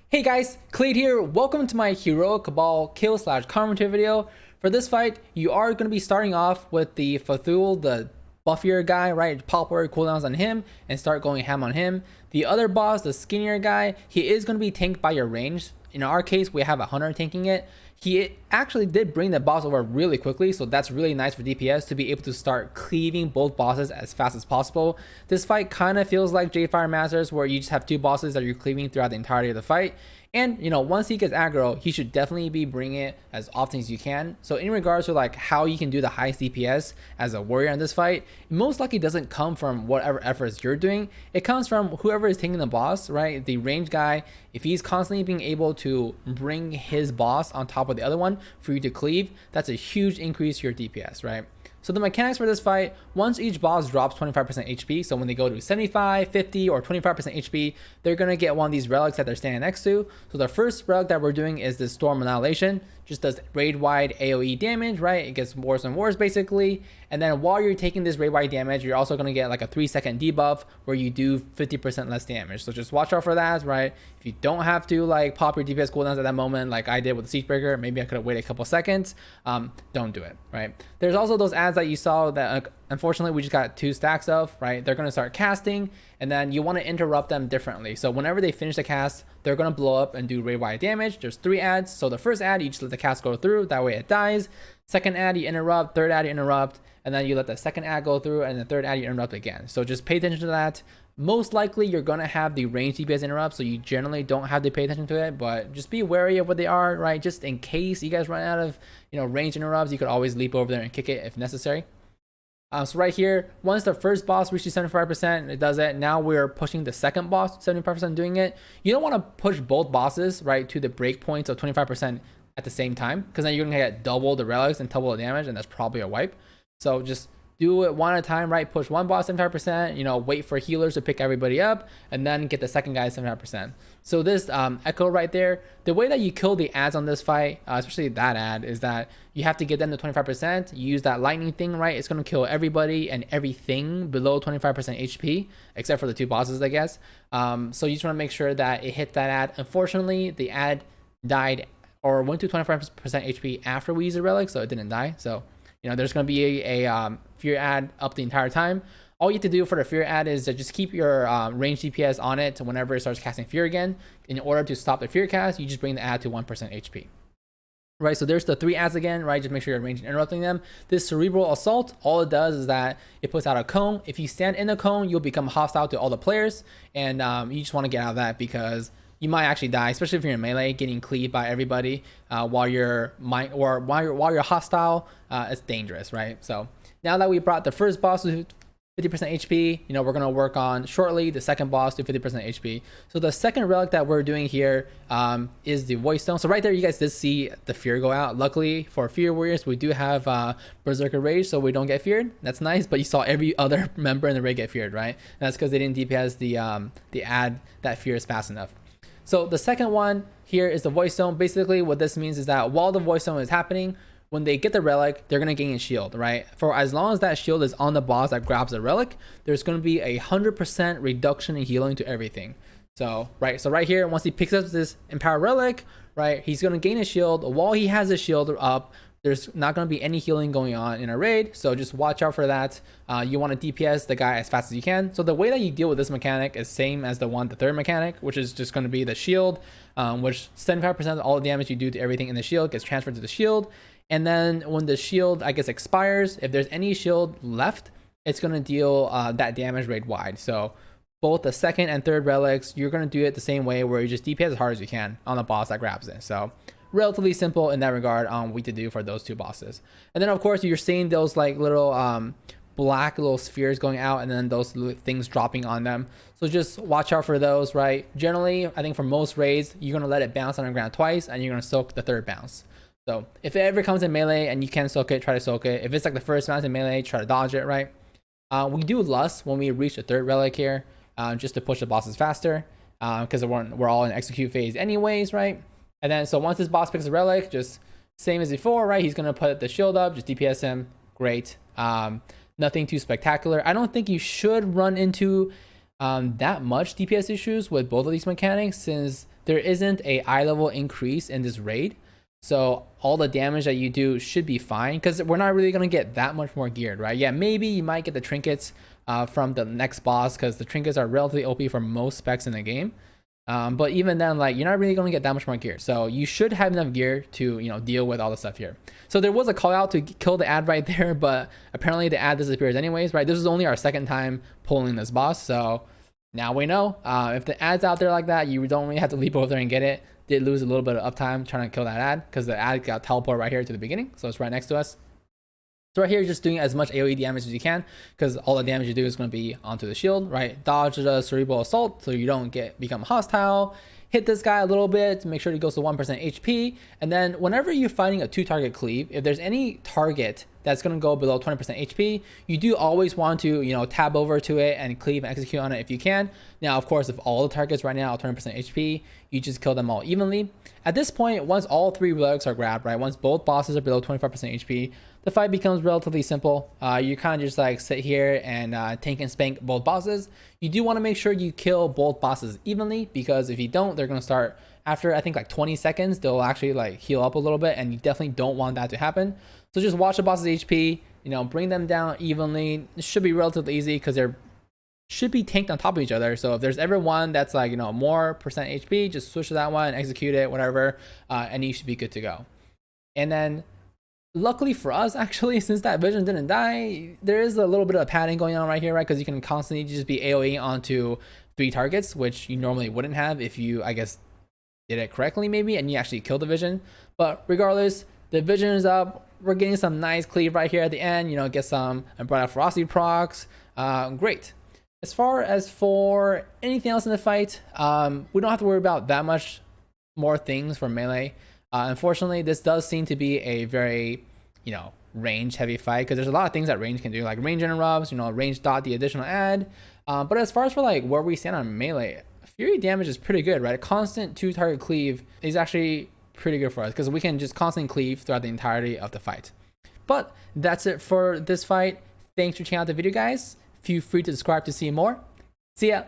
Hey guys, Kelade here. Welcome to my Heroic Cabal kill slash commentary video. For this fight, you are going to be starting off with the Fathul, the buffier guy, right? Pop warrior cooldowns on him and start going ham on him. The other boss, the skinnier guy, he is going to be tanked by your range. In our case, we have a hunter tanking it. He actually did bring the boss over really quickly, so that's really nice for DPS to be able to start cleaving both bosses as fast as possible. This fight kind of feels like J Fire Masters, where you just have two bosses that you're cleaving throughout the entirety of the fight. And once he gets aggro, he should definitely be bringing it as often as you can. So in regards to like how you can do the highest DPS as a warrior in this fight, it most likely doesn't come from whatever efforts you're doing. It comes from whoever is taking the boss, right? The range guy, if he's constantly being able to bring his boss on top of the other one for you to cleave, that's a huge increase to your DPS, right? So the mechanics for this fight, once each boss drops 25% HP, so when they go to 75, 50, or 25% HP, they're going to get one of these relics that they're standing next to. So the first relic that we're doing is the Storm Annihilation. Just does raid-wide AoE damage, right? It gets worse and worse, basically. And then while you're taking this raid-wide damage, you're also going to get like a 3-second debuff where you do 50% less damage. So just watch out for that, right? If you don't have to like pop your DPS cooldowns at that moment, like I did with the Siegebreaker, maybe I could have waited a couple seconds. Don't do it, right? There's also those ads that you saw that unfortunately we just got 2 stacks of, right? They're going to start casting, and then you want to interrupt them differently. So whenever they finish the cast, they're going to blow up and do raid-wide damage. There's 3 ads. So the first ad, you just let the cast go through. That way it dies. Second ad, you interrupt. Third ad, you interrupt. And then you let the second ad go through. And the third ad, you interrupt again. So just pay attention to that. Most likely, you're going to have the range DPS interrupt. So you generally don't have to pay attention to it. But just be wary of what they are, right? Just in case you guys run out of range interrupts, you could always leap over there and kick it if necessary. So right here, once the first boss reaches 75%, it does it. Now we're pushing the second boss 75% doing it. You don't want to push both bosses, right, to the break points of 25% at the same time, because then you're going to get double the relics and double the damage, and that's probably a wipe. So just do it one at a time, right? Push one boss 75%, wait for healers to pick everybody up, and then get the second guy 75%. So this Echo right there, the way that you kill the ads on this fight, especially that ad, is that you have to get them to 25%. You use that lightning thing, right? It's going to kill everybody and everything below 25% HP, except for the 2 bosses, I guess. So you just want to make sure that it hit that ad. Unfortunately, the ad died or went to 25% HP after we used the relic, so it didn't die. So there's going to be a fear ad up the entire time. All you have to do for the fear ad is to just keep your range DPS on it whenever it starts casting fear again. In order to stop the fear cast, you just bring the ad to 1% HP. Right, so there's the 3 ads again, right? Just make sure you're ranging interrupting them. This Cerebral Assault, all it does is that it puts out a cone. If you stand in the cone, you'll become hostile to all the players, and you just want to get out of that because you might actually die, especially if you're in melee, getting cleaved by everybody while you're hostile. It's dangerous, right? So now that we brought the first boss to 50% HP, we're gonna work on shortly the second boss to 50% HP. So the second relic that we're doing here is the Voice Stone. So right there, you guys did see the fear go out. Luckily for fear warriors, we do have Berserker Rage, so we don't get feared. That's nice. But you saw every other member in the raid get feared, right? And that's because they didn't DPS the ad that fears fast enough. So the second one here is the Voice Stone. Basically, what this means is that while the Voice Stone is happening, when they get the relic, they're going to gain a shield, right? For as long as that shield is on the boss that grabs the relic, there's going to be a 100% reduction in healing to everything. So right here, once he picks up this Empower Relic, right, he's going to gain a shield. While he has his shield up, there's not going to be any healing going on in a raid, so just watch out for that. You want to DPS the guy as fast as you can. So the way that you deal with this mechanic is same as the third mechanic, which is just going to be the shield, which 75% of all the damage you do to everything in the shield gets transferred to the shield. And then when the shield, I guess, expires, if there's any shield left, it's going to deal that damage raid wide. So both the second and third relics, you're going to do it the same way, where you just DPS as hard as you can on the boss that grabs it. So relatively simple in that regard on what to do for those 2 bosses. And then of course you're seeing those like little black little spheres going out, and then those things dropping on them. So just watch out for those, right? Generally, I think for most raids, you're going to let it bounce on the ground twice, and you're going to soak the third bounce. So if it ever comes in melee and you can soak it, try to soak it. If it's like the first bounce in melee, try to dodge it, right? We do lust when we reach the third relic here, just to push the bosses faster, because we're all in execute phase anyways, right? And then so once this boss picks a relic, just same as before, right? He's gonna put the shield up, just DPS him. Great. Nothing too spectacular. I don't think you should run into that much DPS issues with both of these mechanics, since there isn't a eye level increase in this raid. So all the damage that you do should be fine, because we're not really going to get that much more geared, right? Yeah, maybe you might get the trinkets from the next boss, because the trinkets are relatively OP for most specs in the game. But even then, like, you're not really going to get that much more gear. So you should have enough gear to, you know, deal with all the stuff here. So there was a call out to kill the ad right there, but apparently the ad disappears anyways, right? This is only our second time pulling this boss. So now we know, if the ad's out there like that, you don't really have to leap over there and get it. Did lose a little bit of uptime trying to kill that ad, because the ad got teleported right here to the beginning. So it's right next to us. So right here, just doing as much AoE damage as you can, because all the damage you do is going to be onto the shield, right? Dodge the cerebral assault so you don't become hostile. Hit this guy a little bit to make sure he goes to 1% HP. And then whenever you're fighting a 2-target cleave, if there's any target that's going to go below 20% HP, you do always want to, you know, tab over to it and cleave and execute on it if you can. Now, of course, if all the targets right now are 20% HP, you just kill them all evenly. At this point, once all 3 relics are grabbed, right, once both bosses are below 25% HP, the fight becomes relatively simple. You kind of just like sit here and tank and spank both bosses. You do want to make sure you kill both bosses evenly, because if you don't, they're going to start, after I think like 20 seconds, they'll actually like heal up a little bit, and you definitely don't want that to happen. So just watch the boss's HP, you know, bring them down evenly. It should be relatively easy, because they're should be tanked on top of each other. So if there's ever one that's like, you know, more percent HP, just switch to that one, execute it, whatever, and you should be good to go. And then luckily for us, actually, since that vision didn't die, there is a little bit of padding going on right here, right? Because you can constantly just be AoE onto 3 targets, which you normally wouldn't have if you, I guess, did it correctly maybe, and you actually killed the vision. But regardless, the vision is up. We're getting some nice cleave right here at the end, you know, get some Umbrella Ferocity procs. Great. As far as for anything else in the fight, we don't have to worry about that much more things for melee. Unfortunately, this does seem to be a very, you know, range heavy fight, because there's a lot of things that range can do, like range interrupts, you know, range dot the additional ad. But as far as for like where we stand on melee, Fury damage is pretty good, right? A constant 2-target cleave is actually pretty good for us, because we can just constantly cleave throughout the entirety of the fight. But that's it for this fight. Thanks for checking out the video, guys. Feel free to subscribe to see more. See ya.